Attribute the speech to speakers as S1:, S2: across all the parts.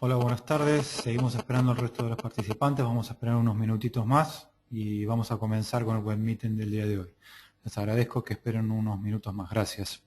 S1: Hola, buenas tardes. Seguimos esperando al resto de los participantes. Vamos a esperar unos minutitos más y vamos a comenzar con el web meeting del día de hoy. Les agradezco que esperen unos minutos más. Gracias.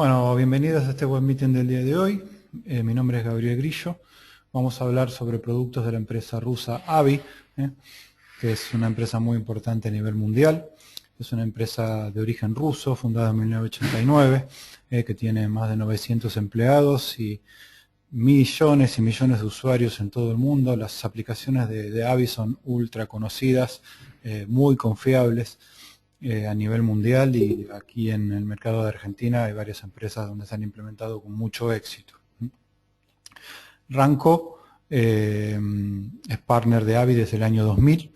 S1: Bueno, bienvenidos a este web meeting del día de hoy. Mi nombre es Gabriel Grillo. Vamos a hablar sobre productos de la empresa rusa AVI, que es una empresa muy importante a nivel mundial. Es una empresa de origen ruso, fundada en 1989, que tiene más de 900 empleados y millones y millones de usuarios en todo el mundo. Las aplicaciones de AVI son ultra conocidas, muy confiables a nivel mundial, y aquí en el mercado de Argentina hay varias empresas donde se han implementado con mucho éxito. Ranco es partner de AVI desde el año 2000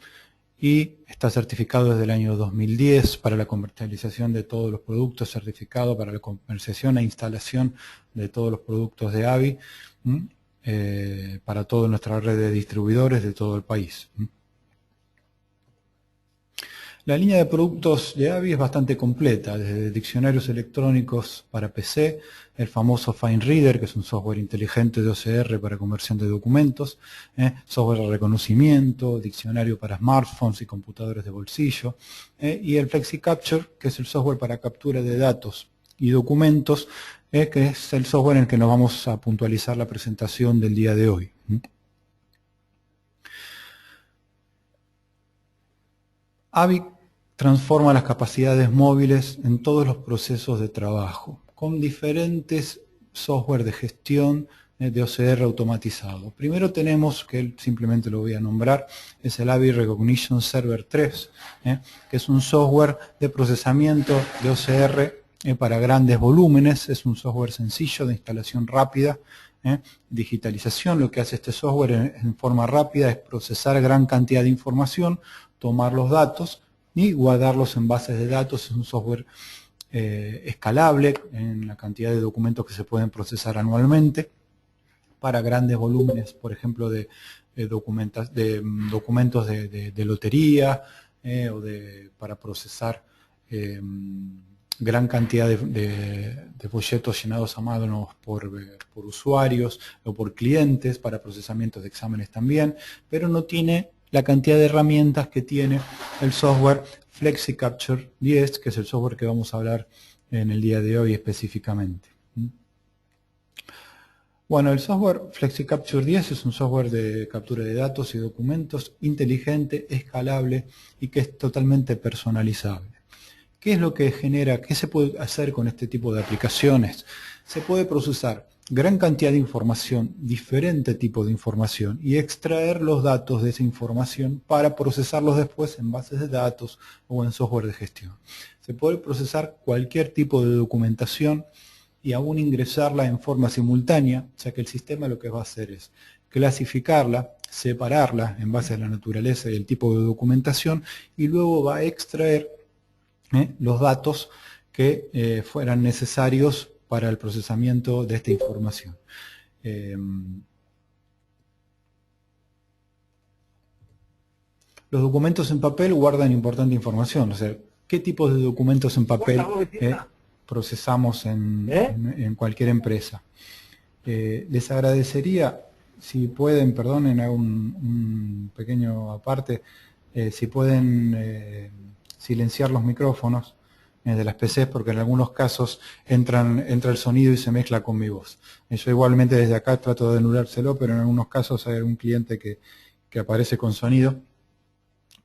S1: y está certificado desde el año 2010 para la comercialización de todos los productos, certificado para la comercialización e instalación de todos los productos de AVI para toda nuestra red de distribuidores de todo el país. La línea de productos de AVI es bastante completa, desde diccionarios electrónicos para PC, el famoso FineReader, que es un software inteligente de OCR para conversión de documentos, software de reconocimiento, diccionario para smartphones y computadores de bolsillo, y el FlexiCapture, que es el software para captura de datos y documentos, que es el software en el que nos vamos a puntualizar la presentación del día de hoy. AVI transforma las capacidades móviles en todos los procesos de trabajo, con diferentes software de gestión de OCR automatizado. Primero tenemos, que simplemente lo voy a nombrar, es el AVI Recognition Server 3, que es un software de procesamiento de OCR para grandes volúmenes. Es un software sencillo, de instalación rápida, digitalización. Lo que hace este software en forma rápida es procesar gran cantidad de información, tomar los datos y guardarlos en bases de datos. Es un software escalable en la cantidad de documentos que se pueden procesar anualmente para grandes volúmenes, por ejemplo, de documentos de lotería, o para procesar gran cantidad de folletos llenados a mano por usuarios o por clientes, para procesamientos de exámenes también, pero no tiene la cantidad de herramientas que tiene el software FlexiCapture 10, que es el software que vamos a hablar en el día de hoy específicamente. Bueno, el software FlexiCapture 10 es un software de captura de datos y documentos inteligente, escalable y que es totalmente personalizable. ¿Qué es lo que genera? ¿Qué se puede hacer con este tipo de aplicaciones? Se puede procesar gran cantidad de información, diferente tipo de información, y extraer los datos de esa información para procesarlos después en bases de datos o en software de gestión. Se puede procesar cualquier tipo de documentación y aún ingresarla en forma simultánea, ya que el sistema lo que va a hacer es clasificarla, separarla en base a la naturaleza y el tipo de documentación, y luego va a extraer los datos que fueran necesarios para el procesamiento de esta información. Los documentos en papel guardan importante información. O sea, ¿qué tipos de documentos en papel procesamos en cualquier empresa? Les agradecería, si pueden, perdonen, hago un pequeño aparte, si pueden silenciar los micrófonos de las PCs, porque en algunos casos entra el sonido y se mezcla con mi voz. Yo igualmente desde acá trato de anulárselo, pero en algunos casos hay algún cliente que aparece con sonido,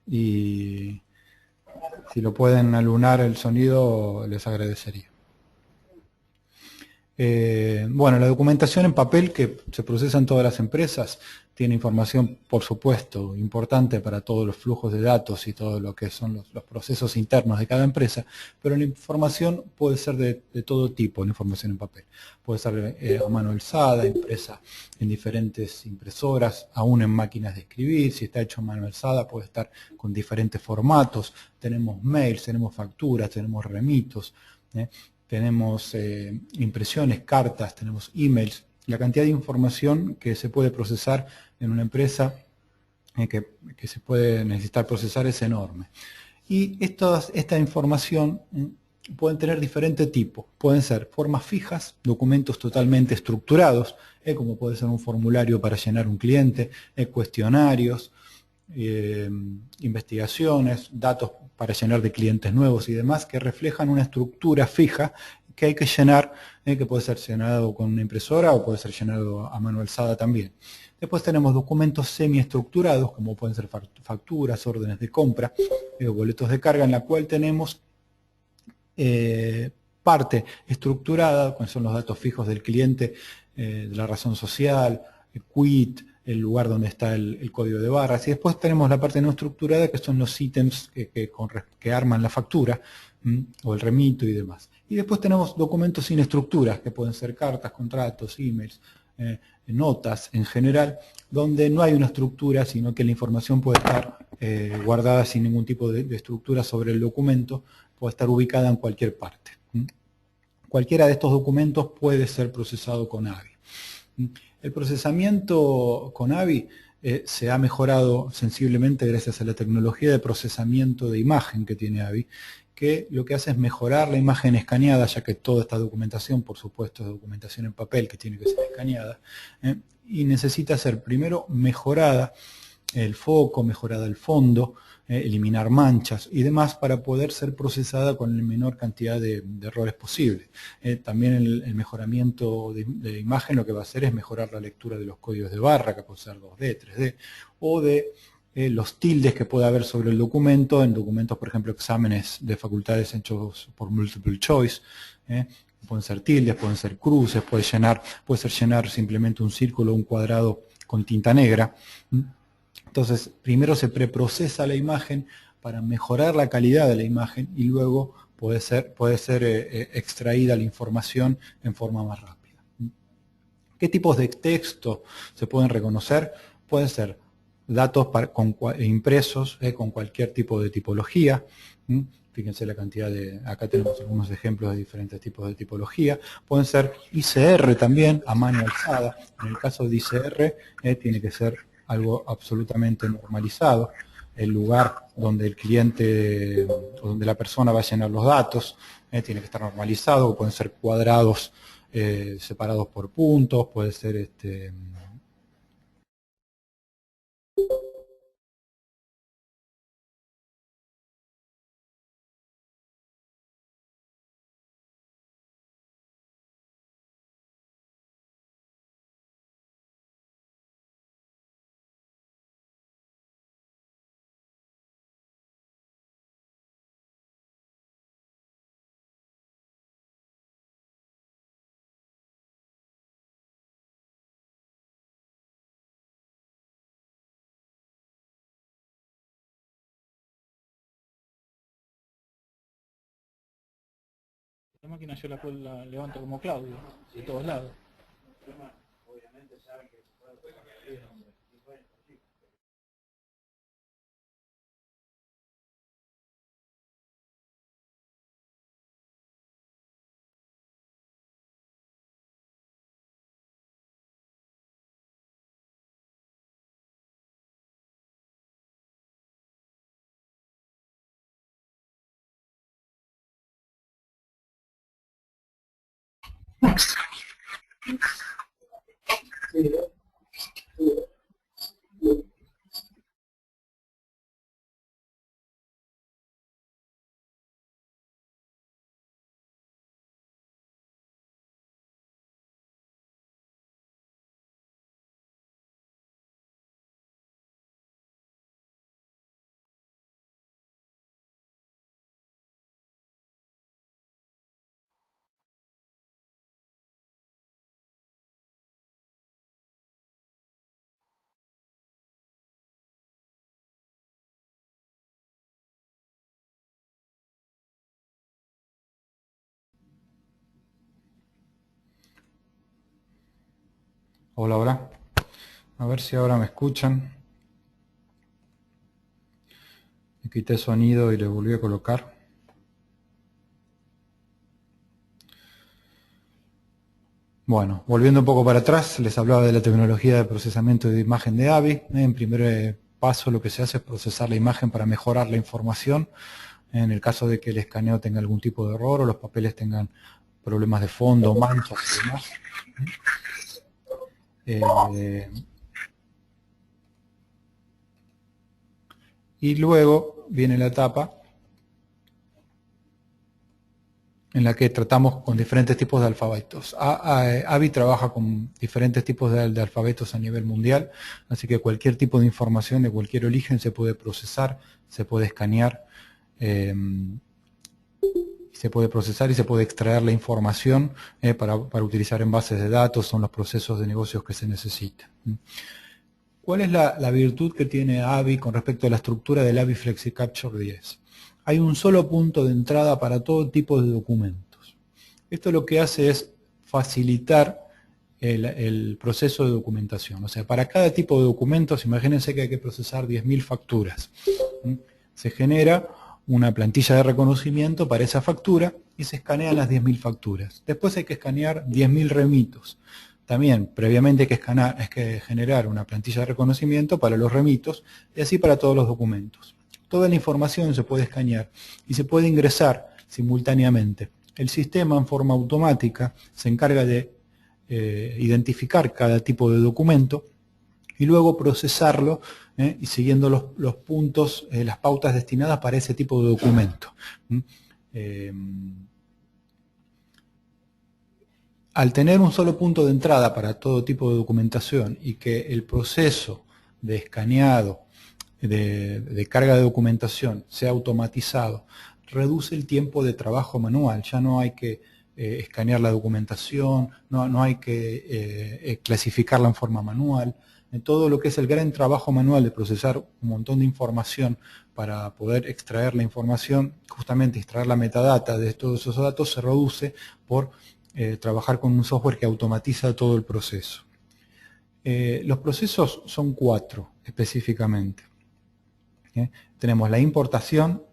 S1: y si lo pueden alunar el sonido les agradecería. Bueno, la documentación en papel que se procesa en todas las empresas tiene información, por supuesto, importante para todos los flujos de datos y todo lo que son los procesos internos de cada empresa, pero la información puede ser de todo tipo, la información en papel. Puede ser a mano alzada, impresa en diferentes impresoras, aún en máquinas de escribir. Si está hecho a mano alzada, puede estar con diferentes formatos. Tenemos mails, tenemos facturas, tenemos remitos, tenemos impresiones, cartas, tenemos emails. La cantidad de información que se puede procesar en una empresa, que se puede necesitar procesar, es enorme. Y esta información pueden tener diferentes tipos. Pueden ser formas fijas, documentos totalmente estructurados, como puede ser un formulario para llenar un cliente, cuestionarios, investigaciones, datos para llenar de clientes nuevos y demás, que reflejan una estructura fija que hay que llenar, que puede ser llenado con una impresora o puede ser llenado a mano alzada también. Después tenemos documentos semiestructurados, como pueden ser facturas, órdenes de compra, boletos de carga, en la cual tenemos parte estructurada, cuáles son los datos fijos del cliente, de la razón social, el quit, el lugar donde está el código de barras. Y después tenemos la parte no estructurada, que son los ítems que arman la factura, o el remito y demás. Y después tenemos documentos sin estructuras, que pueden ser cartas, contratos, emails, notas en general, donde no hay una estructura, sino que la información puede estar guardada sin ningún tipo de estructura sobre el documento, puede estar ubicada en cualquier parte. Cualquiera de estos documentos puede ser procesado con AVI. El procesamiento con AVI se ha mejorado sensiblemente gracias a la tecnología de procesamiento de imagen que tiene AVI, que lo que hace es mejorar la imagen escaneada, ya que toda esta documentación, por supuesto, es documentación en papel que tiene que ser escaneada, y necesita ser primero mejorada el foco, mejorada el fondo, eliminar manchas y demás para poder ser procesada con la menor cantidad de errores posible. También el mejoramiento de imagen lo que va a hacer es mejorar la lectura de los códigos de barra, que puede ser 2D, 3D, o de los tildes que puede haber sobre el documento, en documentos, por ejemplo, exámenes de facultades hechos por multiple choice. Pueden ser tildes, pueden ser cruces, puede ser llenar simplemente un círculo o un cuadrado con tinta negra. Entonces, primero se preprocesa la imagen para mejorar la calidad de la imagen y luego puede ser extraída la información en forma más rápida. ¿Qué tipos de texto se pueden reconocer? Pueden ser datos impresos con cualquier tipo de tipología. Fíjense la cantidad acá tenemos algunos ejemplos de diferentes tipos de tipología. Pueden ser ICR también, a mano alzada. En el caso de ICR tiene que ser algo absolutamente normalizado. El lugar donde el cliente o donde la persona va a llenar los datos tiene que estar normalizado, pueden ser cuadrados separados por puntos, puede ser
S2: La máquina yo la levanto como Claudio, de todos lados.
S1: Hola, hola. A ver si ahora me escuchan. Me quité sonido y le volví a colocar. Bueno, volviendo un poco para atrás, les hablaba de la tecnología de procesamiento de imagen de AVI. En primer paso lo que se hace es procesar la imagen para mejorar la información. En el caso de que el escaneo tenga algún tipo de error o los papeles tengan problemas de fondo, manchas y demás. Y luego viene la etapa en la que tratamos con diferentes tipos de alfabetos. AVI trabaja con diferentes tipos de alfabetos a nivel mundial, así que cualquier tipo de información de cualquier origen se puede procesar, se puede escanear, se puede procesar y se puede extraer la información para utilizar en bases de datos, son los procesos de negocios que se necesitan. ¿Cuál es la virtud que tiene AVI con respecto a la estructura del AVI FlexiCapture 10? Hay un solo punto de entrada para todo tipo de documentos. Esto lo que hace es facilitar el proceso de documentación. O sea, para cada tipo de documentos, imagínense que hay que procesar 10.000 facturas. Se genera una plantilla de reconocimiento para esa factura y se escanean las 10.000 facturas. Después hay que escanear 10.000 remitos. También, previamente hay que generar una plantilla de reconocimiento para los remitos y así para todos los documentos. Toda la información se puede escanear y se puede ingresar simultáneamente. El sistema en forma automática se encarga de identificar cada tipo de documento y luego procesarlo y siguiendo los puntos, las pautas destinadas para ese tipo de documento. Al tener un solo punto de entrada para todo tipo de documentación y que el proceso de escaneado, de carga de documentación sea automatizado, reduce el tiempo de trabajo manual. Ya no hay que escanear la documentación, no hay que clasificarla en forma manual. Todo lo que es el gran trabajo manual de procesar un montón de información para poder extraer la información, justamente extraer la metadata de todos esos datos, se reduce por trabajar con un software que automatiza todo el proceso. Los procesos son 4 específicamente. Tenemos la importación,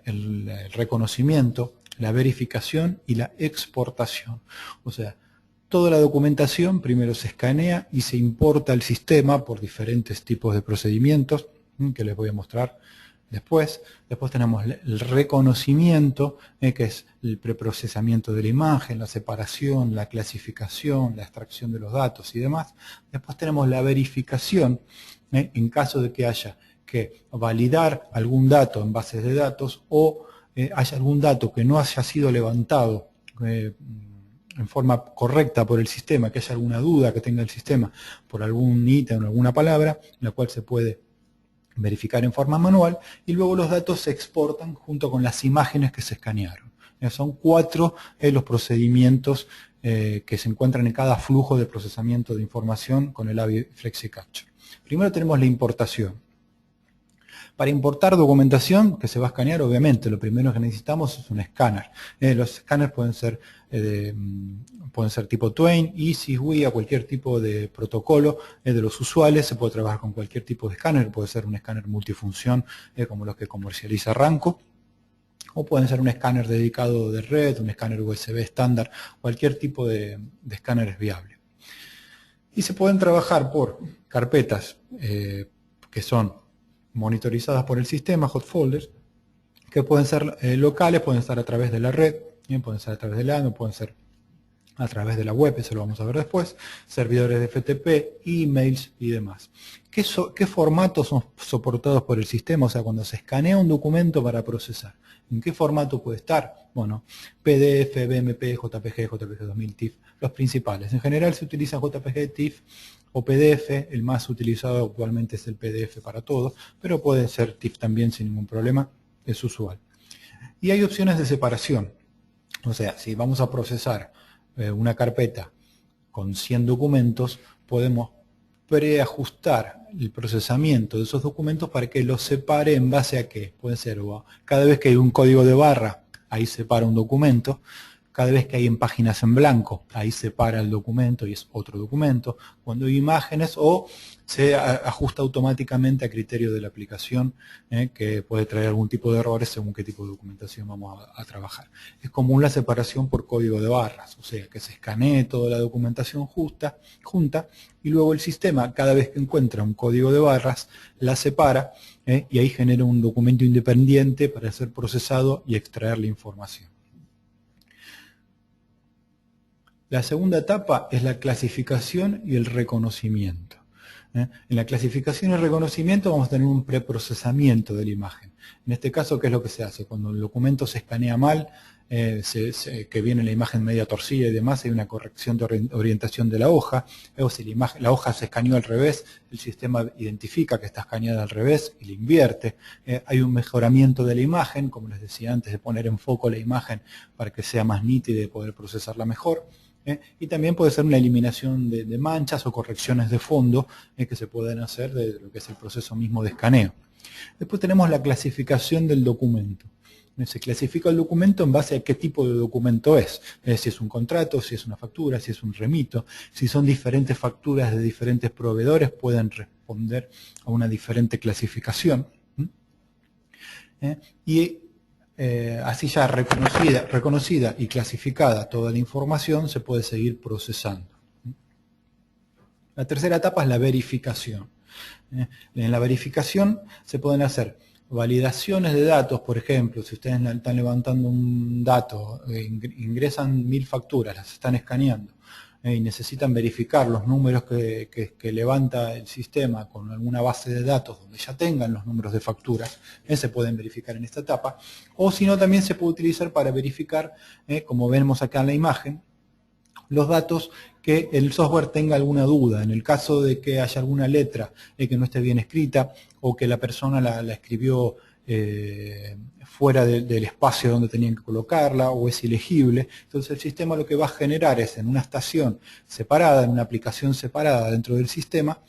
S1: el reconocimiento, la verificación y la exportación. O sea, toda la documentación primero se escanea y se importa al sistema por diferentes tipos de procedimientos que les voy a mostrar después. Después tenemos el reconocimiento, que es el preprocesamiento de la imagen, la separación, la clasificación, la extracción de los datos y demás. Después tenemos la verificación, en caso de que haya que validar algún dato en bases de datos o haya algún dato que no haya sido levantado en forma correcta por el sistema, que haya alguna duda que tenga el sistema por algún ítem o alguna palabra, la cual se puede verificar en forma manual, y luego los datos se exportan junto con las imágenes que se escanearon. Son 4 los procedimientos que se encuentran en cada flujo de procesamiento de información con el AVI FlexiCapture. Primero tenemos la importación. Para importar documentación que se va a escanear, obviamente, lo primero que necesitamos es un escáner. Los escáneres pueden ser tipo Twain, Easy, WIA, cualquier tipo de protocolo de los usuales. Se puede trabajar con cualquier tipo de escáner, puede ser un escáner multifunción como los que comercializa Ranco, o pueden ser un escáner dedicado de red, un escáner USB estándar, cualquier tipo de escáner es viable. Y se pueden trabajar por carpetas que son monitorizadas por el sistema, hot folders, que pueden ser locales, pueden estar a través de la red, pueden ser a través del LAN, pueden ser a través de la web, eso lo vamos a ver después, servidores de FTP, emails y demás. ¿Qué formatos son soportados por el sistema? O sea, cuando se escanea un documento para procesar, ¿en qué formato puede estar? Bueno, PDF, BMP, JPG, JPG 2000, TIFF, los principales. En general se utiliza JPG, TIFF o PDF, el más utilizado actualmente es el PDF para todo, pero puede ser TIFF también sin ningún problema, es usual. Y hay opciones de separación, o sea, si vamos a procesar una carpeta con 100 documentos, podemos preajustar el procesamiento de esos documentos para que los separe en base a qué. Puede ser, cada vez que hay un código de barra, ahí separa un documento. Cada vez que hay en páginas en blanco, ahí separa el documento y es otro documento. Cuando hay imágenes o se ajusta automáticamente a criterio de la aplicación, que puede traer algún tipo de errores según qué tipo de documentación vamos a trabajar. Es común la separación por código de barras, o sea, que se escanee toda la documentación junta y luego el sistema, cada vez que encuentra un código de barras, la separa y ahí genera un documento independiente para ser procesado y extraer la información. La segunda etapa es la clasificación y el reconocimiento. En la clasificación y el reconocimiento vamos a tener un preprocesamiento de la imagen. En este caso, ¿qué es lo que se hace? Cuando el documento se escanea mal, que viene la imagen media torcida y demás, hay una corrección de orientación de la hoja, o si la hoja se escaneó al revés, el sistema identifica que está escaneada al revés y la invierte. Hay un mejoramiento de la imagen, como les decía antes, de poner en foco la imagen para que sea más nítida y poder procesarla mejor. Y también puede ser una eliminación de manchas o correcciones de fondo que se pueden hacer de lo que es el proceso mismo de escaneo. Después tenemos la clasificación del documento. Se clasifica el documento en base a qué tipo de documento es. Si es un contrato, si es una factura, si es un remito, si son diferentes facturas de diferentes proveedores, pueden responder a una diferente clasificación. Y así ya reconocida y clasificada toda la información, se puede seguir procesando. La tercera etapa es la verificación. En la verificación se pueden hacer validaciones de datos, por ejemplo, si ustedes están levantando un dato, ingresan 1000 facturas, las están escaneando, y necesitan verificar los números que levanta el sistema con alguna base de datos donde ya tengan los números de facturas, se pueden verificar en esta etapa, o si no también se puede utilizar para verificar, como vemos acá en la imagen, los datos que el software tenga alguna duda. En el caso de que haya alguna letra que no esté bien escrita o que la persona la escribió fuera del espacio donde tenían que colocarla o es ilegible, entonces el sistema lo que va a generar es en una estación separada, en una aplicación separada dentro del sistema,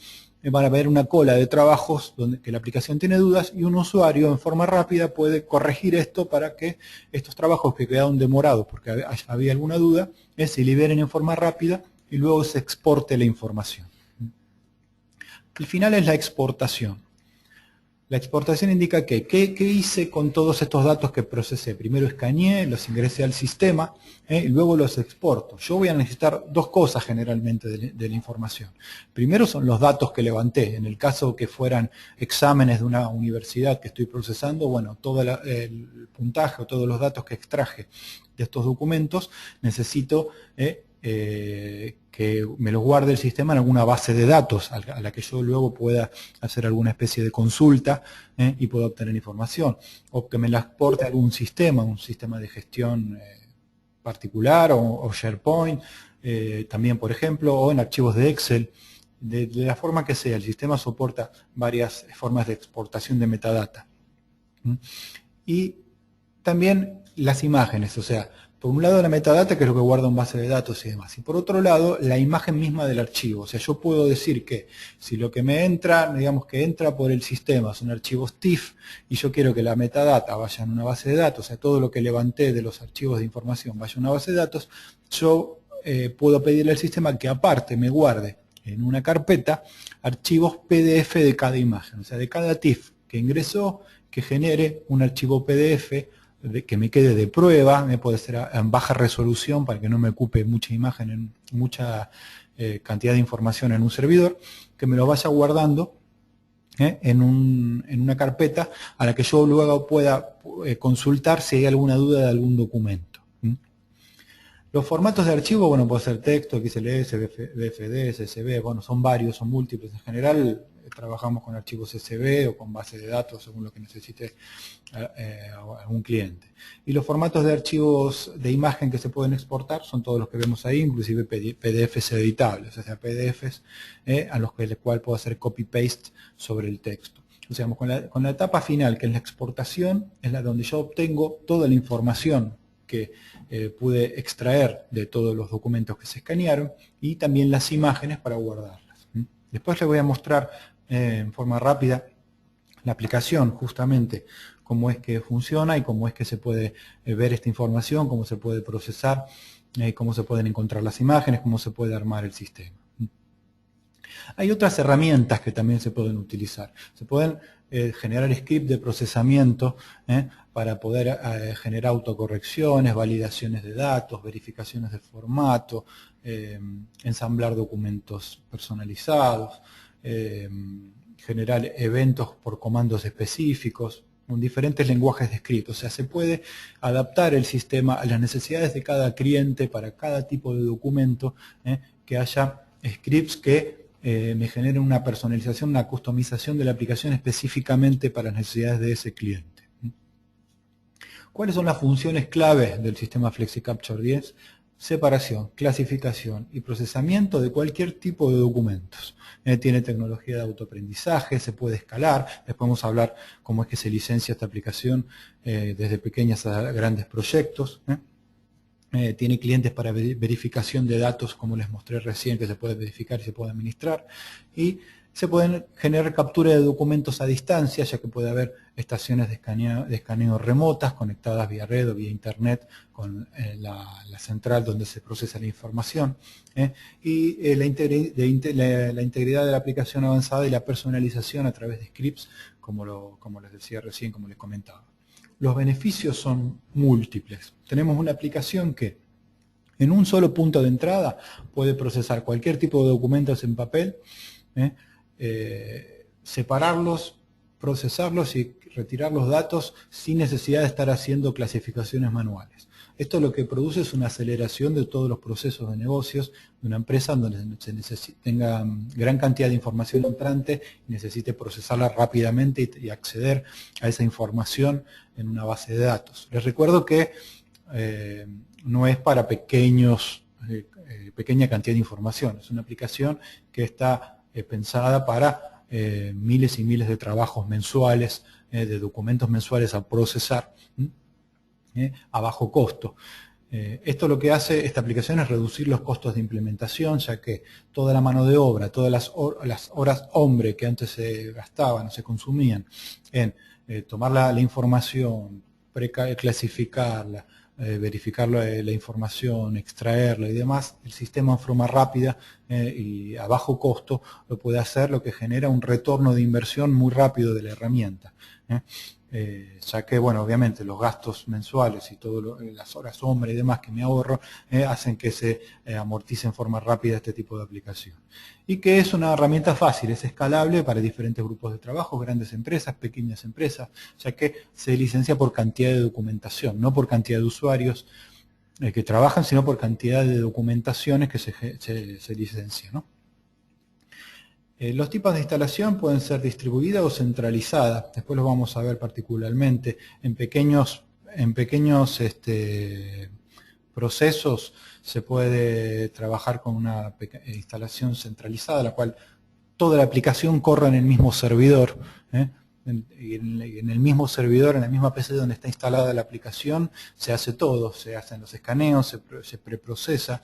S1: van a haber una cola de trabajos donde que la aplicación tiene dudas y un usuario en forma rápida puede corregir esto para que estos trabajos que quedaron demorados porque había alguna duda se liberen en forma rápida y luego se exporte la información. El final es la exportación. La exportación indica que ¿qué hice con todos estos datos que procesé? Primero escaneé, los ingresé al sistema y luego los exporto. Yo voy a necesitar dos cosas generalmente de la información. Primero son los datos que levanté. En el caso que fueran exámenes de una universidad que estoy procesando, bueno, todo el puntaje o todos los datos que extraje de estos documentos necesito que me los guarde el sistema en alguna base de datos a la que yo luego pueda hacer alguna especie de consulta y pueda obtener información, o que me la exporte a algún sistema, un sistema de gestión particular o SharePoint, también por ejemplo, o en archivos de Excel, de la forma que sea. El sistema soporta varias formas de exportación de metadata. Y también las imágenes, o sea, por un lado la metadata, que es lo que guarda en base de datos y demás, y por otro lado la imagen misma del archivo. O sea, yo puedo decir que si lo que me entra, digamos que entra por el sistema son archivos TIFF y yo quiero que la metadata vaya en una base de datos, o sea, todo lo que levanté de los archivos de información vaya a una base de datos, yo puedo pedirle al sistema que aparte me guarde en una carpeta archivos PDF de cada imagen, o sea, de cada TIFF que ingresó, que genere un archivo PDF que me quede de prueba, puede ser en baja resolución para que no me ocupe mucha imagen, mucha cantidad de información en un servidor, que me lo vaya guardando en una carpeta a la que yo luego pueda consultar si hay alguna duda de algún documento. Los formatos de archivo, bueno, puede ser texto, XLS, BFD, CSV, bueno, son varios, son múltiples. En general trabajamos con archivos CSV o con base de datos según lo que necesite algún cliente. Y los formatos de archivos de imagen que se pueden exportar son todos los que vemos ahí, inclusive PDFs editables, o sea, PDFs a los que el cual puedo hacer copy-paste sobre el texto. O sea, con la etapa final, que es la exportación, es la donde yo obtengo toda la información que pude extraer de todos los documentos que se escanearon y también las imágenes para guardarlas. Después les voy a mostrar en forma rápida la aplicación, justamente cómo es que funciona y cómo es que se puede ver esta información, cómo se puede procesar, cómo se pueden encontrar las imágenes, cómo se puede armar el sistema. Hay otras herramientas que también se pueden utilizar. Se pueden generar scripts de procesamiento para poder generar autocorrecciones, validaciones de datos, verificaciones de formato, ensamblar documentos personalizados, generar eventos por comandos específicos, con diferentes lenguajes de script. O sea, se puede adaptar el sistema a las necesidades de cada cliente para cada tipo de documento, que haya scripts que me generen una personalización, una customización de la aplicación específicamente para las necesidades de ese cliente. ¿Cuáles son las funciones clave del sistema FlexiCapture 10? Separación, clasificación y procesamiento de cualquier tipo de documentos. Tiene tecnología de autoaprendizaje, se puede escalar, después vamos a hablar cómo es que se licencia esta aplicación desde pequeños a grandes proyectos. Tiene clientes para verificación de datos, como les mostré recién, que se puede verificar y se puede administrar. Y se pueden generar captura de documentos a distancia, ya que puede haber estaciones de escaneo remotas conectadas vía red o vía internet con la central donde se procesa la información. Y la integridad de la aplicación avanzada y la personalización a través de scripts, como les decía recién, como les comentaba. Los beneficios son múltiples. Tenemos una aplicación que en un solo punto de entrada puede procesar cualquier tipo de documentos en papel, separarlos, procesarlos y retirar los datos sin necesidad de estar haciendo clasificaciones manuales. Esto lo que produce es una aceleración de todos los procesos de negocios de una empresa donde se tenga gran cantidad de información entrante y necesite procesarla rápidamente y acceder a esa información en una base de datos. Les recuerdo que no es para pequeña cantidad de información, es una aplicación que está pensada para miles y miles de trabajos mensuales, de documentos mensuales a procesar a bajo costo. Esto lo que hace esta aplicación es reducir los costos de implementación, ya que toda la mano de obra, todas las horas hombre que antes se gastaban o se consumían en tomar la información, clasificarla, verificar la información, extraerla y demás, el sistema en forma rápida y a bajo costo lo puede hacer, lo que genera un retorno de inversión muy rápido de la herramienta. Ya que, bueno, obviamente los gastos mensuales y todas las horas hombre y demás que me ahorro hacen que se amortice en forma rápida este tipo de aplicación. Y que es una herramienta fácil, es escalable para diferentes grupos de trabajo, grandes empresas, pequeñas empresas, ya que se licencia por cantidad de documentación, no por cantidad de usuarios que trabajan, sino por cantidad de documentaciones que se licencia, ¿no? Los tipos de instalación pueden ser distribuidas o centralizadas, después los vamos a ver particularmente en pequeños procesos. Se puede trabajar con una instalación centralizada, la cual toda la aplicación corre en el mismo servidor. Y en el mismo servidor, en la misma PC donde está instalada la aplicación, se hace todo, se hacen los escaneos, se preprocesa,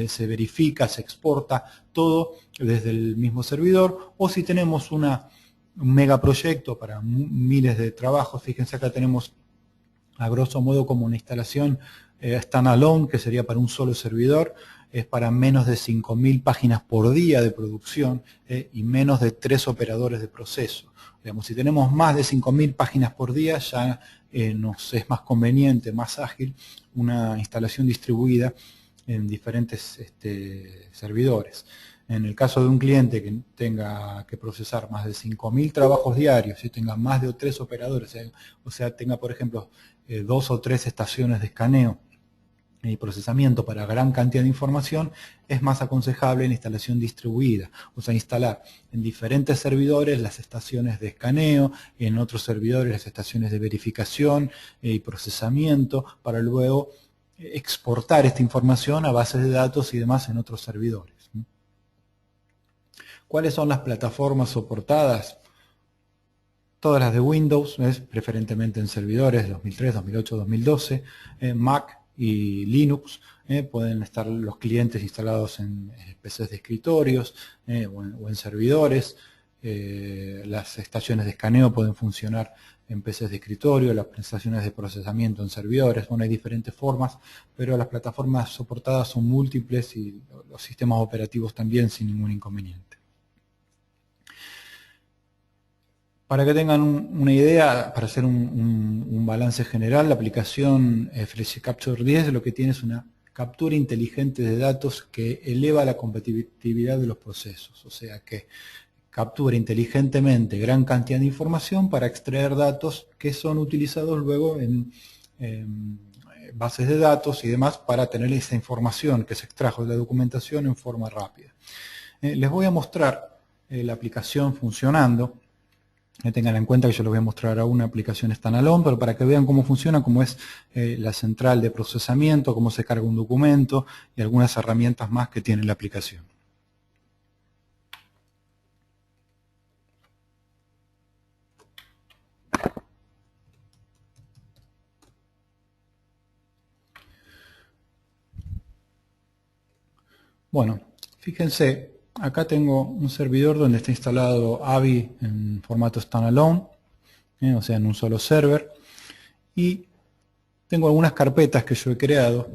S1: se verifica, se exporta, todo desde el mismo servidor. O si tenemos un megaproyecto para miles de trabajos, fíjense acá tenemos a grosso modo como una instalación standalone, que sería para un solo servidor, es para menos de 5.000 páginas por día de producción y menos de 3 operadores de proceso. Digamos, si tenemos más de 5.000 páginas por día, ya nos es más conveniente, más ágil, una instalación distribuida en diferentes servidores. En el caso de un cliente que tenga que procesar más de 5.000 trabajos diarios y tenga más de 3 operadores, o sea, tenga, por ejemplo, 2 o 3 estaciones de escaneo y procesamiento para gran cantidad de información, es más aconsejable la instalación distribuida, o sea, instalar en diferentes servidores las estaciones de escaneo, y en otros servidores las estaciones de verificación y procesamiento, para luego exportar esta información a bases de datos y demás en otros servidores. ¿Cuáles son las plataformas soportadas? Todas las de Windows, preferentemente en servidores 2003, 2008, 2012, Mac y Linux, pueden estar los clientes instalados en PCs de escritorios o en servidores. Las estaciones de escaneo pueden funcionar en PCs de escritorio, las estaciones de procesamiento en servidores. Bueno, hay diferentes formas, pero las plataformas soportadas son múltiples y los sistemas operativos también, sin ningún inconveniente. Para que tengan una idea, para hacer un balance general, la aplicación FlexiCapture 10 lo que tiene es una captura inteligente de datos que eleva la competitividad de los procesos, o sea que captura inteligentemente gran cantidad de información para extraer datos que son utilizados luego en bases de datos y demás para tener esa información que se extrajo de la documentación en forma rápida. Les voy a mostrar la aplicación funcionando. Tengan en cuenta que yo les voy a mostrar ahora una aplicación standalone, pero para que vean cómo funciona, cómo es la central de procesamiento, cómo se carga un documento y algunas herramientas más que tiene la aplicación. Bueno, fíjense, acá tengo un servidor donde está instalado AVI en formato standalone, o sea, en un solo server, y tengo algunas carpetas que yo he creado.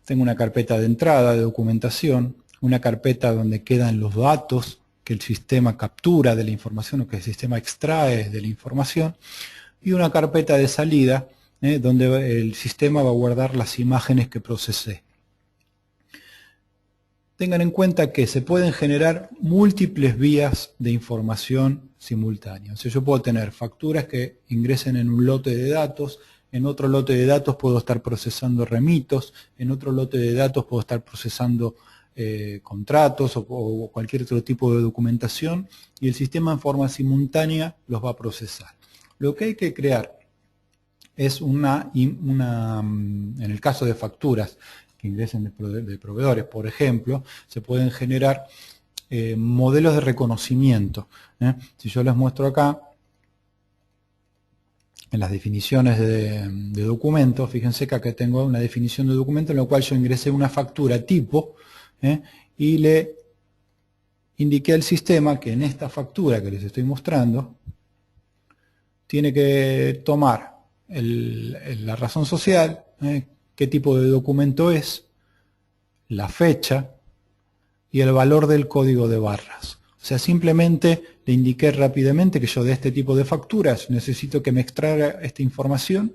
S1: Tengo una carpeta de entrada, de documentación, una carpeta donde quedan los datos que el sistema captura de la información o que el sistema extrae de la información, y una carpeta de salida, donde el sistema va a guardar las imágenes que procesé. Tengan en cuenta que se pueden generar múltiples vías de información simultáneas. O sea, yo puedo tener facturas que ingresen en un lote de datos, en otro lote de datos puedo estar procesando remitos, en otro lote de datos puedo estar procesando contratos o cualquier otro tipo de documentación, y el sistema en forma simultánea los va a procesar. Lo que hay que crear es en el caso de facturas que ingresen de proveedores, por ejemplo, se pueden generar modelos de reconocimiento. Si yo les muestro acá, en las definiciones de documentos, fíjense que acá tengo una definición de documento en la cual yo ingresé una factura tipo y le indiqué al sistema que en esta factura que les estoy mostrando tiene que tomar la razón social, qué tipo de documento es, la fecha y el valor del código de barras. O sea, simplemente le indiqué rápidamente que yo de este tipo de facturas necesito que me extraiga esta información.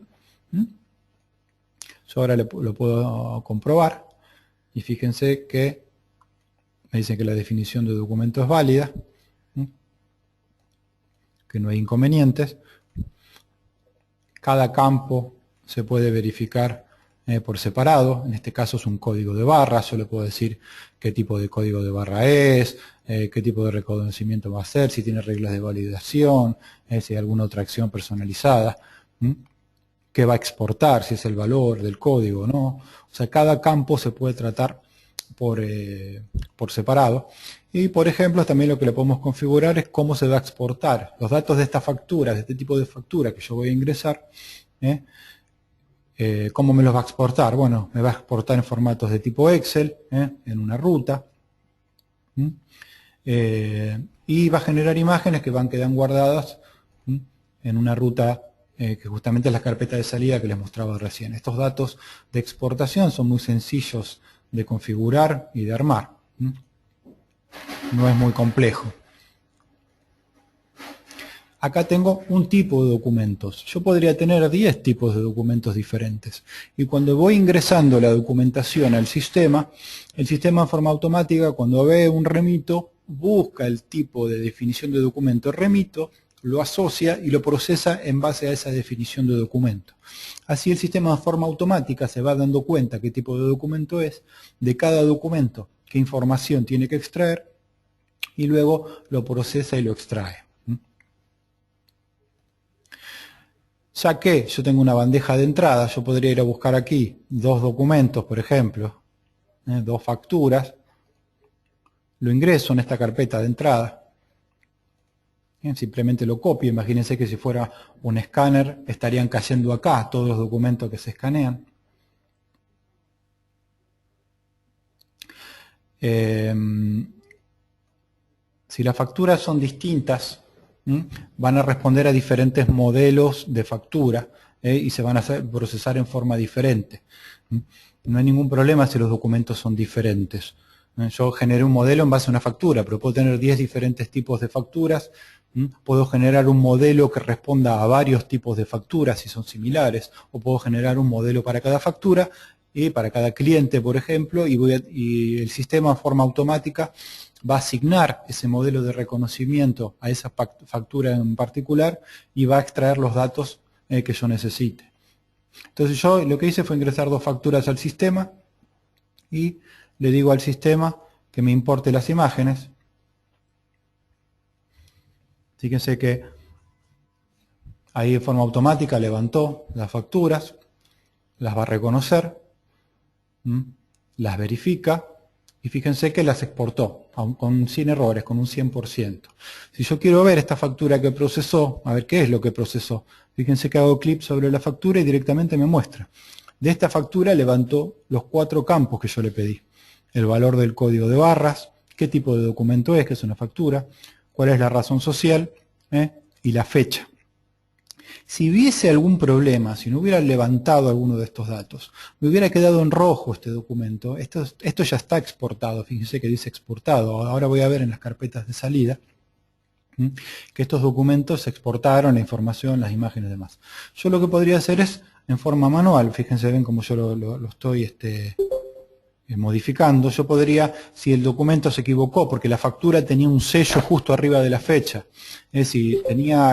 S1: Yo ahora lo puedo comprobar y fíjense que me dice que la definición de documento es válida, que no hay inconvenientes. Cada campo se puede verificar por separado. En este caso es un código de barra. Yo le puedo decir qué tipo de código de barra es, qué tipo de reconocimiento va a ser, si tiene reglas de validación, si hay alguna otra acción personalizada, qué va a exportar, si es el valor del código o no. O sea, cada campo se puede tratar por separado. Y por ejemplo, también lo que le podemos configurar es cómo se va a exportar los datos de esta factura, de este tipo de factura que yo voy a ingresar. ¿Cómo me los va a exportar? Bueno, me va a exportar en formatos de tipo Excel, en una ruta. Y va a generar imágenes que quedan guardadas en una ruta que justamente es la carpeta de salida que les mostraba recién. Estos datos de exportación son muy sencillos de configurar y de armar. No es muy complejo. Acá tengo un tipo de documentos. Yo podría tener 10 tipos de documentos diferentes. Y cuando voy ingresando la documentación al sistema, el sistema en forma automática, cuando ve un remito, busca el tipo de definición de documento remito, lo asocia y lo procesa en base a esa definición de documento. Así el sistema en forma automática se va dando cuenta qué tipo de documento es, de cada documento, qué información tiene que extraer, y luego lo procesa y lo extrae. Ya que yo tengo una bandeja de entrada, yo podría ir a buscar aquí 2 documentos, por ejemplo, 2 facturas, lo ingreso en esta carpeta de entrada, simplemente lo copio. Imagínense que si fuera un escáner estarían cayendo acá todos los documentos que se escanean. Si las facturas son distintas, van a responder a diferentes modelos de factura y se van a procesar en forma diferente. No hay ningún problema si los documentos son diferentes. Yo generé un modelo en base a una factura, pero puedo tener 10 diferentes tipos de facturas. Puedo generar un modelo que responda a varios tipos de facturas si son similares, o puedo generar un modelo para cada factura y para cada cliente, por ejemplo, y el sistema en forma automática va a asignar ese modelo de reconocimiento a esa factura en particular y va a extraer los datos que yo necesite. Entonces yo lo que hice fue ingresar 2 facturas al sistema y le digo al sistema que me importe las imágenes. Fíjense que Ahí de forma automática levantó las facturas, las va a reconocer, las verifica y fíjense que las exportó sin errores, con un 100%. Si yo quiero ver esta factura que procesó, a ver qué es lo que procesó, fíjense que hago clic sobre la factura y directamente me muestra. De esta factura levantó los 4 campos que yo le pedí. El valor del código de barras, qué tipo de documento es, que es una factura, cuál es la razón social y la fecha. Si hubiese algún problema, si no hubiera levantado alguno de estos datos, me hubiera quedado en rojo este documento. Esto ya está exportado, fíjense que dice exportado. Ahora voy a ver en las carpetas de salida que estos documentos se exportaron, la información, las imágenes y demás. Yo lo que podría hacer es en forma manual, fíjense, ven como yo lo estoy modificando. Yo podría, si el documento se equivocó, porque la factura tenía un sello justo arriba de la fecha, si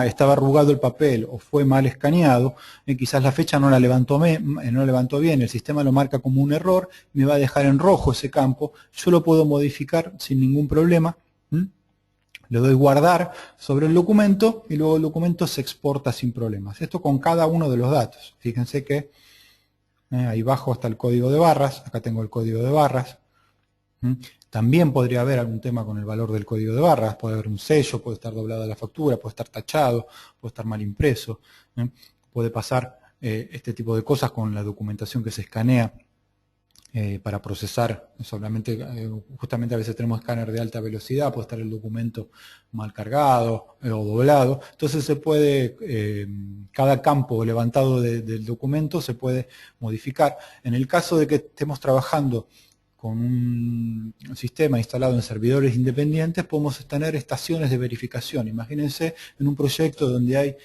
S1: estaba arrugado el papel o fue mal escaneado, quizás la fecha no la levantó bien, el sistema lo marca como un error, me va a dejar en rojo ese campo, yo lo puedo modificar sin ningún problema. Le doy guardar sobre el documento y luego el documento se exporta sin problemas. Esto con cada uno de los datos. Fíjense que ahí abajo está el código de barras, acá tengo el código de barras. También podría haber algún tema con el valor del código de barras, puede haber un sello, puede estar doblada la factura, puede estar tachado, puede estar mal impreso. Puede pasar este tipo de cosas con la documentación que se escanea. Para procesar, justamente a veces tenemos escáner de alta velocidad, puede estar el documento mal cargado o doblado, entonces se puede, cada campo levantado del documento se puede modificar. En el caso de que estemos trabajando con un sistema instalado en servidores independientes, podemos tener estaciones de verificación. Imagínense en un proyecto donde hay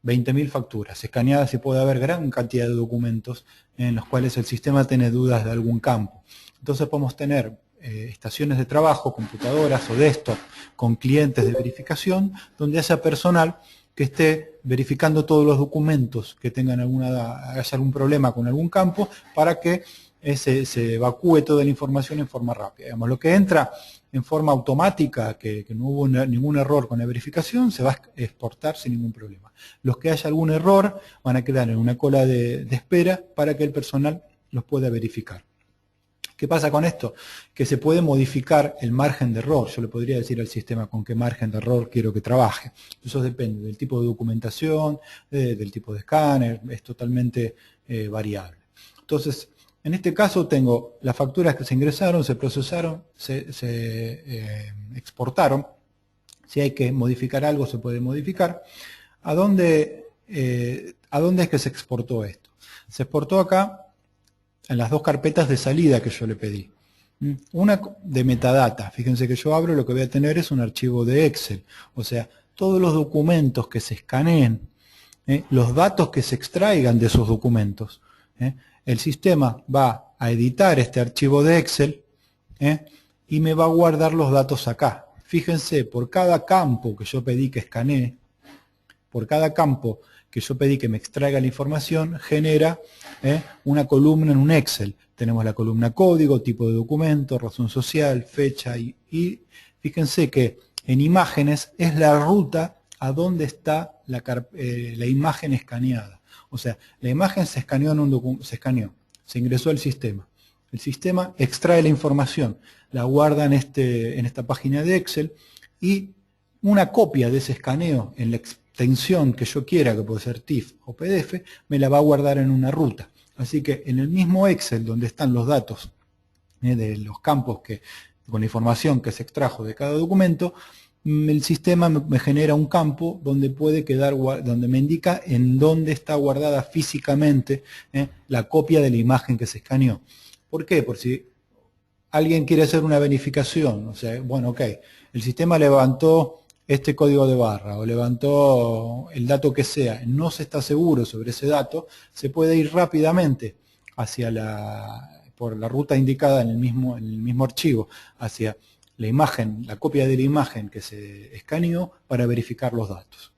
S1: 20.000 facturas escaneadas y puede haber gran cantidad de documentos en los cuales el sistema tiene dudas de algún campo. Entonces podemos tener estaciones de trabajo, computadoras o desktop con clientes de verificación, donde haya personal que esté verificando todos los documentos que tengan haya algún problema con algún campo para que se evacúe toda la información en forma rápida. Digamos, lo que entra en forma automática, que no hubo ningún error con la verificación, se va a exportar sin ningún problema. Los que haya algún error van a quedar en una cola de espera para que el personal los pueda verificar. ¿Qué pasa con esto? Que se puede modificar el margen de error. Yo le podría decir al sistema con qué margen de error quiero que trabaje. Eso depende del tipo de documentación, del tipo de escáner, es totalmente variable. Entonces, en este caso tengo las facturas que se ingresaron, se procesaron, se exportaron. Si hay que modificar algo, se puede modificar. ¿A dónde es que se exportó esto? Se exportó acá en las 2 carpetas de salida que yo le pedí. Una de metadata. Fíjense que yo abro, lo que voy a tener es un archivo de Excel. O sea, todos los documentos que se escaneen, los datos que se extraigan de esos documentos, el sistema va a editar este archivo de Excel y me va a guardar los datos acá. Fíjense, por cada campo que yo pedí que escanee, por cada campo que yo pedí que me extraiga la información, genera una columna en un Excel. Tenemos la columna código, tipo de documento, razón social, fecha y fíjense que en imágenes es la ruta a donde está la imagen escaneada. O sea, la imagen se escaneó en un documento, se ingresó al sistema. El sistema extrae la información, la guarda en esta página de Excel y una copia de ese escaneo en la extensión que yo quiera, que puede ser TIFF o PDF, me la va a guardar en una ruta. Así que en el mismo Excel donde están los datos de los campos con la información que se extrajo de cada documento, el sistema me genera un campo donde puede quedar, donde me indica en dónde está guardada físicamente la copia de la imagen que se escaneó. ¿Por qué? Por si alguien quiere hacer una verificación, o sea, bueno, ok, el sistema levantó este código de barra o levantó el dato que sea, no se está seguro sobre ese dato, se puede ir rápidamente por la ruta indicada en el mismo archivo, hacia la imagen, la copia de la imagen que se escaneó para verificar los datos.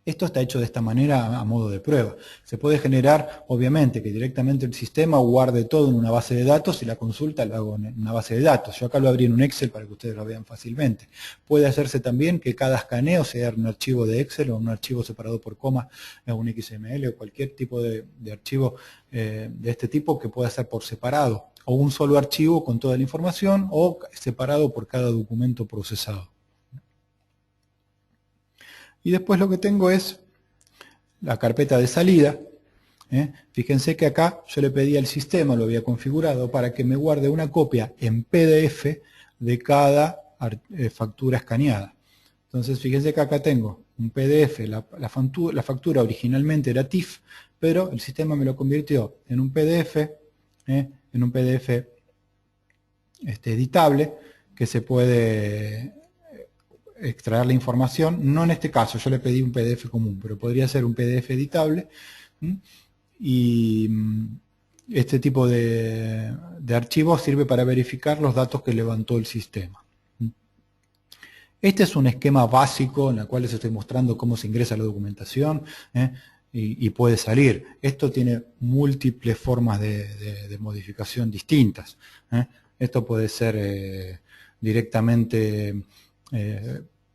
S1: Esto está hecho de esta manera a modo de prueba. Se puede generar, obviamente, que directamente el sistema guarde todo en una base de datos y la consulta la hago en una base de datos. Yo acá lo abrí en un Excel para que ustedes lo vean fácilmente. Puede hacerse también que cada escaneo sea un archivo de Excel o un archivo separado por coma, un XML o cualquier tipo de archivo de este tipo que pueda ser por separado, o un solo archivo con toda la información o separado por cada documento procesado. Y después lo que tengo es la carpeta de salida. Fíjense que acá yo le pedí al sistema, lo había configurado, para que me guarde una copia en PDF de cada factura escaneada. Entonces fíjense que acá tengo un PDF, la factura originalmente era TIFF, pero el sistema me lo convirtió en un PDF, editable, que se puede extraer la información, no en este caso, yo le pedí un PDF común, pero podría ser un PDF editable, y este tipo de archivo sirve para verificar los datos que levantó el sistema. Este es un esquema básico en el cual les estoy mostrando cómo se ingresa la documentación y puede salir. Esto tiene múltiples formas de modificación distintas. Esto puede ser directamente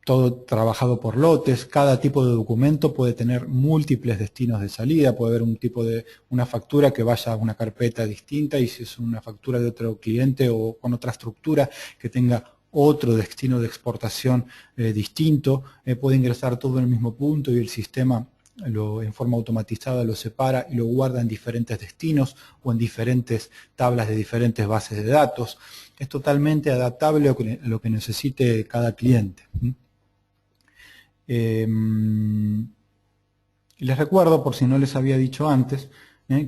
S1: todo trabajado por lotes. Cada tipo de documento puede tener múltiples destinos de salida. Puede haber un tipo de una factura que vaya a una carpeta distinta, y si es una factura de otro cliente o con otra estructura que tenga otro destino de exportación distinto, puede ingresar todo en el mismo punto y el sistema en forma automatizada lo separa y lo guarda en diferentes destinos o en diferentes tablas de diferentes bases de datos. Es totalmente adaptable a lo que necesite cada cliente. Les recuerdo, por si no les había dicho antes,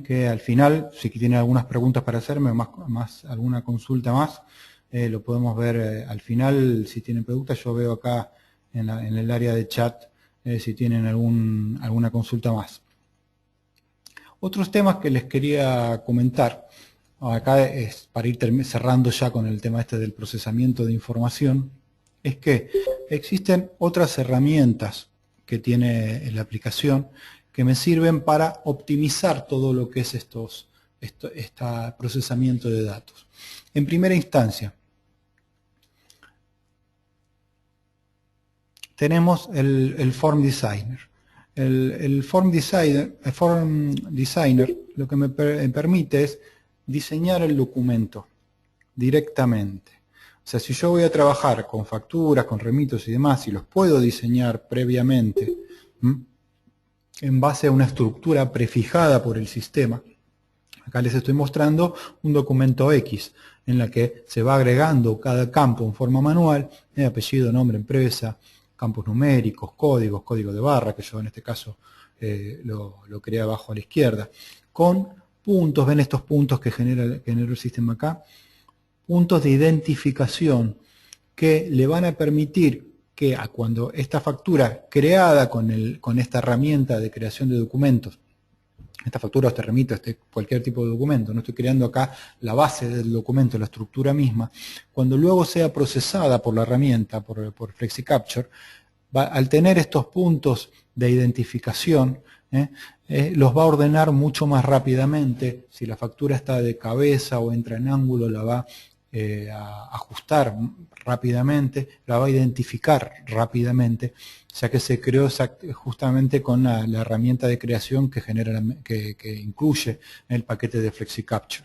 S1: que al final, si tienen algunas preguntas para hacerme o alguna consulta más, lo podemos ver al final. Si tienen preguntas, yo veo acá en el área de chat si tienen alguna consulta más. Otros temas que les quería comentar, acá es para ir cerrando ya con el tema este del procesamiento de información, es que existen otras herramientas que tiene la aplicación que me sirven para optimizar todo lo que es este procesamiento de datos. En primera instancia, tenemos el Form Designer. El Form Designer lo que me permite es diseñar el documento directamente. O sea, si yo voy a trabajar con facturas, con remitos y demás, y los puedo diseñar previamente en base a una estructura prefijada por el sistema. Acá les estoy mostrando un documento X en la que se va agregando cada campo en forma manual, apellido, nombre, empresa, campos numéricos, códigos, código de barra, que yo en este caso lo creé abajo a la izquierda, con puntos. Ven estos puntos que genera el sistema acá, puntos de identificación que le van a permitir que cuando esta factura creada con esta herramienta de creación de documentos, esta factura o este remito, cualquier tipo de documento, no estoy creando acá la base del documento, la estructura misma, cuando luego sea procesada por la herramienta, por FlexiCapture, al tener estos puntos de identificación, los va a ordenar mucho más rápidamente. Si la factura está de cabeza o entra en ángulo, la va a ajustar rápidamente, la va a identificar rápidamente, ya que se creó justamente con la herramienta de creación que incluye el paquete de FlexiCapture.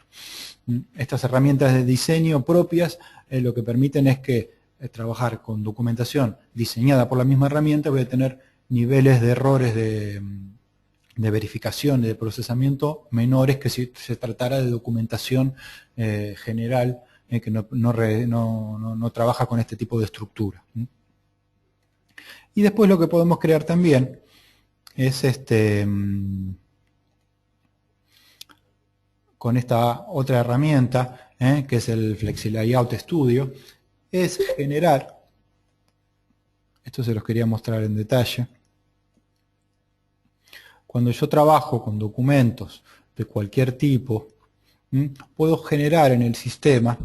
S1: Estas herramientas de diseño propias lo que permiten es que trabajar con documentación diseñada por la misma herramienta voy a tener niveles de errores de verificación y de procesamiento menores que si se tratara de documentación general que no trabaja con este tipo de estructura. Y después lo que podemos crear también es con esta otra herramienta, que es el FlexiLayout Studio, es generar, esto se los quería mostrar en detalle, cuando yo trabajo con documentos de cualquier tipo, puedo generar en el sistema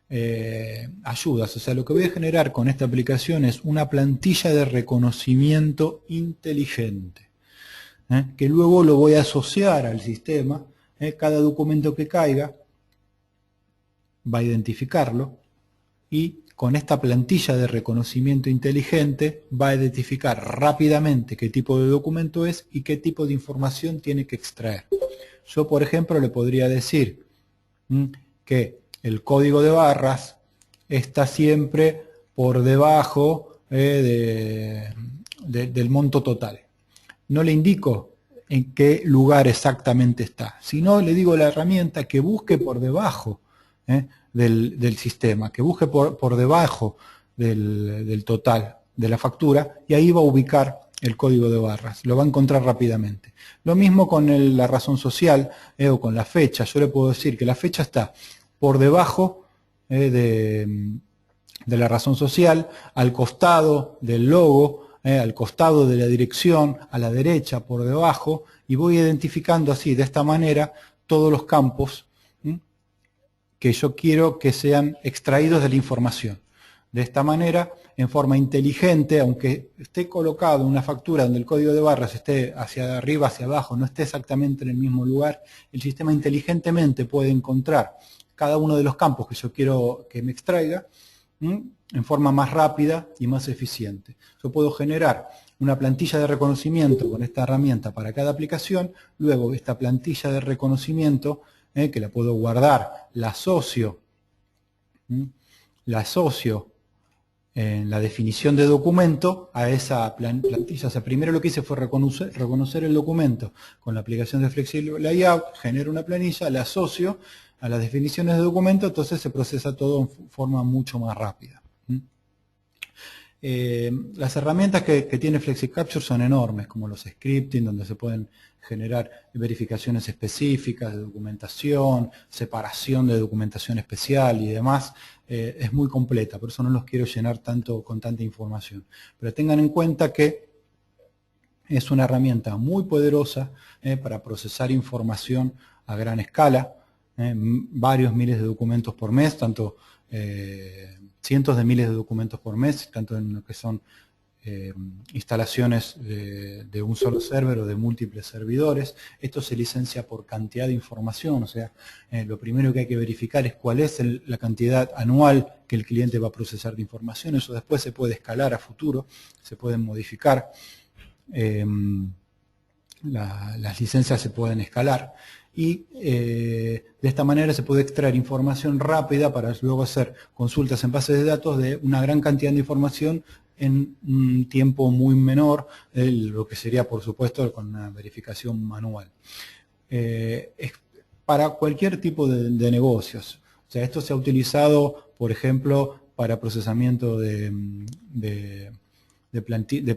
S1: ayudas. O sea, lo que voy a generar con esta aplicación es una plantilla de reconocimiento inteligente, que luego lo voy a asociar al sistema. Cada documento que caiga va a identificarlo y con esta plantilla de reconocimiento inteligente va a identificar rápidamente qué tipo de documento es y qué tipo de información tiene que extraer. Yo, por ejemplo, le podría decir que el código de barras está siempre por debajo del monto total. No le indico en qué lugar exactamente está, sino le digo a la herramienta que busque por debajo del sistema, que busque por debajo del total de la factura, y ahí va a ubicar el código de barras, lo va a encontrar rápidamente. Lo mismo con la razón social o con la fecha. Yo le puedo decir que la fecha está por debajo de la razón social, al costado del logo, al costado de la dirección, a la derecha, por debajo, y voy identificando así, de esta manera, todos los campos que yo quiero que sean extraídos de la información. De esta manera, en forma inteligente, aunque esté colocado una factura donde el código de barras esté hacia arriba, hacia abajo, no esté exactamente en el mismo lugar, el sistema inteligentemente puede encontrar cada uno de los campos que yo quiero que me extraiga en forma más rápida y más eficiente. Yo puedo generar una plantilla de reconocimiento con esta herramienta para cada aplicación, luego esta plantilla de reconocimiento que la puedo guardar, la asocio en la definición de documento a esa plantilla. O sea, primero lo que hice fue reconocer el documento con la aplicación de Flexible Layout, genero una planilla, la asocio a las definiciones de documento, entonces se procesa todo en forma mucho más rápida. Las herramientas que tiene FlexiCapture son enormes, como los scripting, donde se pueden generar verificaciones específicas de documentación, separación de documentación especial y demás. Es muy completa, por eso no los quiero llenar tanto con tanta información. Pero tengan en cuenta que es una herramienta muy poderosa para procesar información a gran escala, varios miles de documentos por mes, tanto cientos de miles de documentos por mes, tanto en lo que son instalaciones de un solo server o de múltiples servidores. Esto se licencia por cantidad de información, o sea, lo primero que hay que verificar es cuál es la cantidad anual que el cliente va a procesar de información. Eso después se puede escalar a futuro, se pueden modificar, las licencias se pueden escalar. Y de esta manera se puede extraer información rápida para luego hacer consultas en bases de datos de una gran cantidad de información en un tiempo muy menor, lo que sería, por supuesto, con una verificación manual. Es para cualquier tipo de negocios. O sea, esto se ha utilizado, por ejemplo, para procesamiento de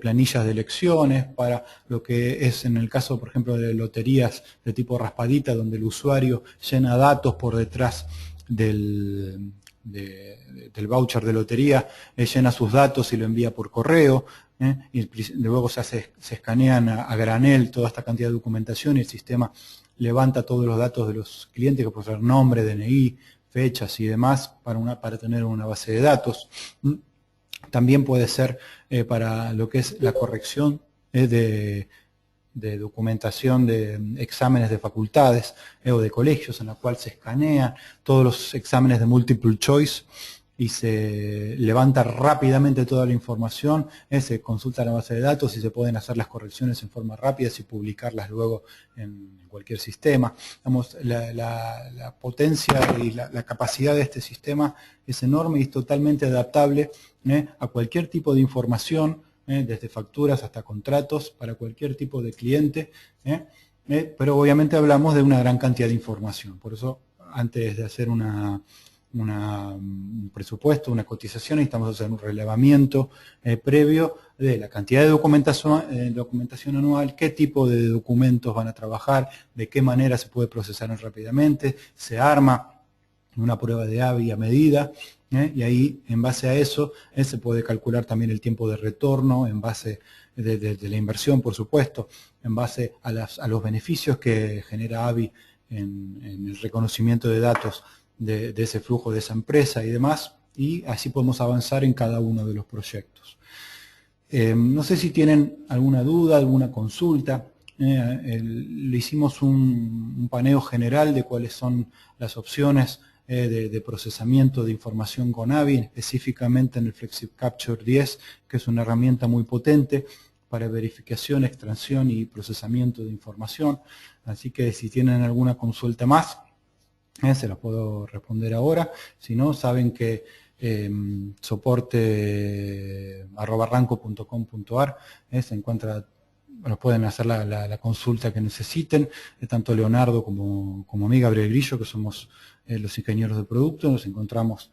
S1: planillas de elecciones, para lo que es en el caso, por ejemplo, de loterías de tipo raspadita, donde el usuario llena datos por detrás del voucher de lotería, llena sus datos y lo envía por correo, y luego se escanean a granel toda esta cantidad de documentación y el sistema levanta todos los datos de los clientes, que puede ser nombre, DNI, fechas y demás, para tener una base de datos. También puede ser para lo que es la corrección de documentación de exámenes de facultades o de colegios, en la cual se escanean todos los exámenes de multiple choice y se levanta rápidamente toda la información, se consulta la base de datos y se pueden hacer las correcciones en forma rápida y publicarlas luego en cualquier sistema. Digamos, la potencia y la capacidad de este sistema es enorme y es totalmente adaptable a cualquier tipo de información, desde facturas hasta contratos, para cualquier tipo de cliente, pero obviamente hablamos de una gran cantidad de información. Por eso, antes de hacer un presupuesto, una cotización, necesitamos hacer un relevamiento previo de la cantidad de documentación anual, qué tipo de documentos van a trabajar, de qué manera se puede procesar rápidamente, se arma una prueba de ABI a medida, y ahí, en base a eso, se puede calcular también el tiempo de retorno, en base de la inversión, por supuesto, en base a los beneficios que genera ABI en el reconocimiento de datos de ese flujo de esa empresa y demás, y así podemos avanzar en cada uno de los proyectos. No sé si tienen alguna duda, alguna consulta. Le hicimos un paneo general de cuáles son las opciones de procesamiento de información con AVI, específicamente en el FlexiCapture 10, que es una herramienta muy potente para verificación, extracción y procesamiento de información. Así que si tienen alguna consulta más, se las puedo responder ahora. Si no, saben que soporte @ranco.com.ar se encuentra, bueno, pueden hacer la consulta que necesiten, tanto Leonardo como mí, Gabriel Grillo, que somos los ingenieros de producto, nos encontramos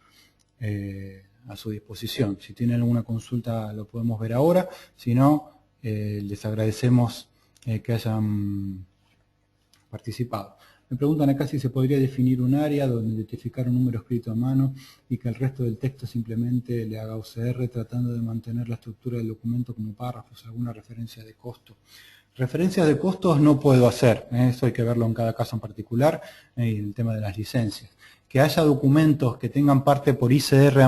S1: a su disposición. Si tienen alguna consulta lo podemos ver ahora, si no, les agradecemos que hayan participado. Me preguntan acá si se podría definir un área donde identificar un número escrito a mano y que el resto del texto simplemente le haga OCR tratando de mantener la estructura del documento como párrafos, alguna referencia de costo. Referencias de costos no puedo hacer, eso hay que verlo en cada caso en particular, y el tema de las licencias. Que haya documentos que tengan parte por ICR a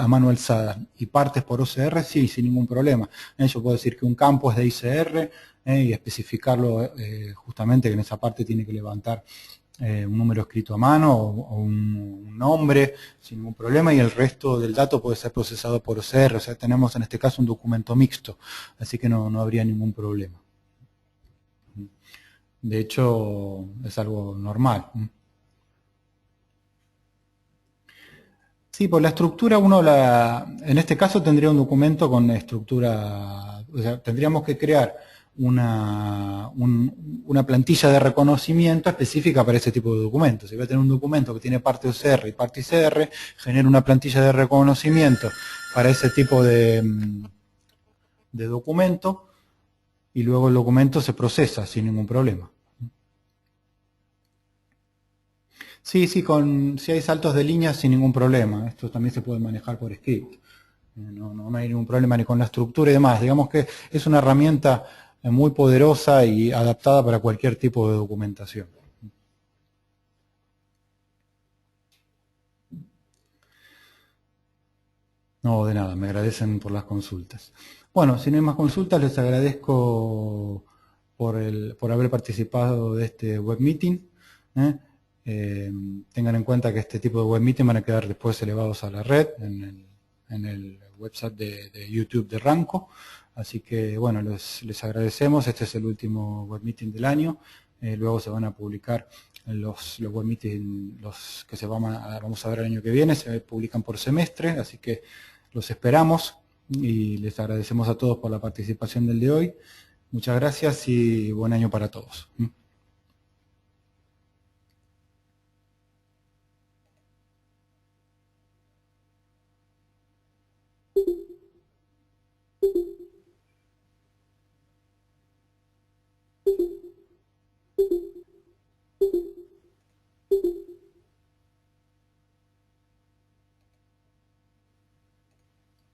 S1: mano alzada y partes por OCR, sí, sin ningún problema. Yo puedo decir que un campo es de ICR, y especificarlo justamente que en esa parte tiene que levantar un número escrito a mano o un nombre sin ningún problema, y el resto del dato puede ser procesado por OCR. O sea, tenemos en este caso un documento mixto, así que no habría ningún problema. De hecho, es algo normal. Sí, por la estructura en este caso tendría un documento con estructura, o sea, tendríamos que crear una plantilla de reconocimiento específica para ese tipo de documentos. Si voy a tener un documento que tiene parte OCR y parte ICR, genero una plantilla de reconocimiento para ese tipo de documento y luego el documento se procesa sin ningún problema. Sí, si hay saltos de líneas sin ningún problema. Esto también se puede manejar por script. No hay ningún problema ni con la estructura y demás. Digamos que es una herramienta muy poderosa y adaptada para cualquier tipo de documentación. No, de nada, me agradecen por las consultas. Bueno, si no hay más consultas, les agradezco por haber participado de este web meeting. Tengan en cuenta que este tipo de web meeting van a quedar después elevados a la red en el website de YouTube de Ranco. Así que bueno, les agradecemos. Este es el último web meeting del año. Luego se van a publicar los web meeting, los que vamos a ver el año que viene, se publican por semestre, así que los esperamos y les agradecemos a todos por la participación del de hoy. Muchas gracias y buen año para todos.